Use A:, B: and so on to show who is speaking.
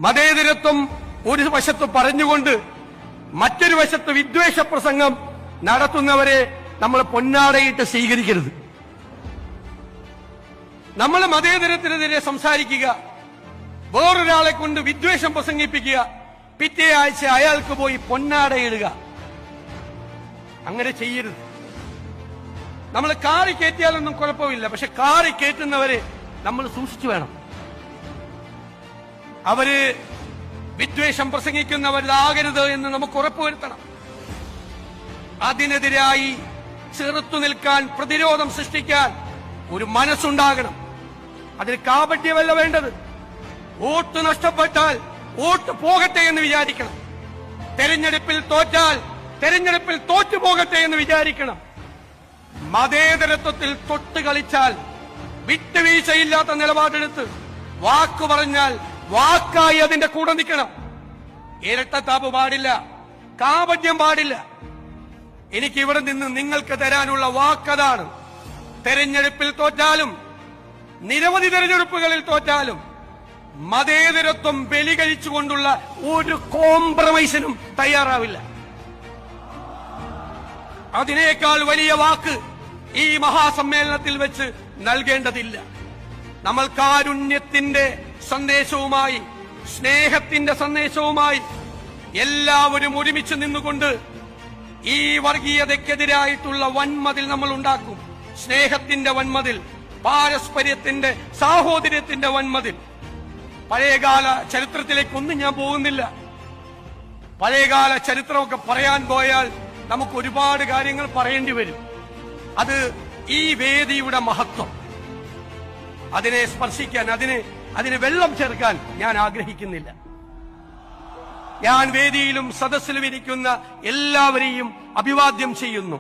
A: മതേതരത്വം ഒരു വശത്ത് പറഞ്ഞുകൊണ്ട് മറ്റൊരു വശത്ത് വിദ്വേഷ പ്രസംഗം നടത്തുന്നവരെ നമ്മൾ പൊന്നാടയിട്ട് സ്വീകരിക്കരുത്. നമ്മൾ മതേതരത്തിനെതിരെ സംസാരിക്കുക, വേറൊരാളെ കൊണ്ട് വിദ്വേഷം പ്രസംഗിപ്പിക്കുക, പിറ്റേ ആഴ്ച അയാൾക്ക് പോയി പൊന്നാടയിടുക. അങ്ങനെ ചെയ്യരുത്. നമ്മൾ കാറി കയറ്റിയാലൊന്നും കുഴപ്പമില്ല, പക്ഷെ കാറി കയറ്റുന്നവരെ നമ്മൾ സൂക്ഷിച്ചു വേണം. അവര് വിദ്വേഷം പ്രസംഗിക്കുന്നവരിലാകരുത് എന്ന് നമുക്ക് ഉറപ്പുവരുത്തണം. അതിനെതിരായി ചെറുത്തു നിൽക്കാൻ, പ്രതിരോധം സൃഷ്ടിക്കാൻ ഒരു മനസ്സുണ്ടാകണം. അതിന് കാപട്യമല്ല വേണ്ടത്. വോട്ട് നഷ്ടപ്പെട്ടാൽ വോട്ട് പോകട്ടെ എന്ന് വിചാരിക്കണം. തെരഞ്ഞെടുപ്പിൽ തോറ്റാൽ തെരഞ്ഞെടുപ്പിൽ തോറ്റു പോകട്ടെ എന്ന് വിചാരിക്കണം. മതേതരത്വത്തിൽ തൊട്ട് കളിച്ചാൽ വിട്ടുവീഴ്ചയില്ലാത്ത നിലപാടെടുത്ത് വാക്കു പറഞ്ഞാൽ വാക്കായി അതിന്റെ കൂടെ നിൽക്കണം. ഇരട്ടത്താപ്പ് പാടില്ല, കാപട്യം പാടില്ല. എനിക്ക് ഇവിടെ നിന്ന് നിങ്ങൾക്ക് തരാനുള്ള വാക്കതാണ്. തെരഞ്ഞെടുപ്പിൽ തോറ്റാലും നിരവധി തെരഞ്ഞെടുപ്പുകളിൽ തോറ്റാലും മതേതരത്വം ബലി കഴിച്ചുകൊണ്ടുള്ള ഒരു കോംപ്രമൈസിനും തയ്യാറാവില്ല. അതിനേക്കാൾ വലിയ വാക്ക് ഈ മഹാസമ്മേളനത്തിൽ വെച്ച് നൽകേണ്ടതില്ല. നമ്മൾ കാരുണ്യത്തിന്റെ സന്ദേശവുമായി, സ്നേഹത്തിന്റെ സന്ദേശവുമായി എല്ലാവരും ഒരുമിച്ച് നിന്നുകൊണ്ട് ഈ വർഗീയതയ്ക്കെതിരായിട്ടുള്ള വൻമതിൽ നമ്മൾ ഉണ്ടാക്കും. സ്നേഹത്തിന്റെ വൻമതിൽ, പാരസ്പര്യത്തിന്റെ, സാഹോദര്യത്തിന്റെ വൻമതിൽ. പഴയകാല ചരിത്രത്തിലേക്കൊന്നും ഞാൻ പോകുന്നില്ല. പഴയകാല ചരിത്രമൊക്കെ പറയാൻ പോയാൽ നമുക്ക് ഒരുപാട് കാര്യങ്ങൾ പറയേണ്ടി വരും. അത് ഈ വേദിയുടെ മഹത്വം. അതിനെ സ്പർശിക്കാൻ, അതിന് വെള്ളം ചേർക്കാൻ ഞാൻ ആഗ്രഹിക്കുന്നില്ല. ഞാൻ വേദിയിലും സദസ്സിലും ഇരിക്കുന്ന എല്ലാവരെയും അഭിവാദ്യം ചെയ്യുന്നു.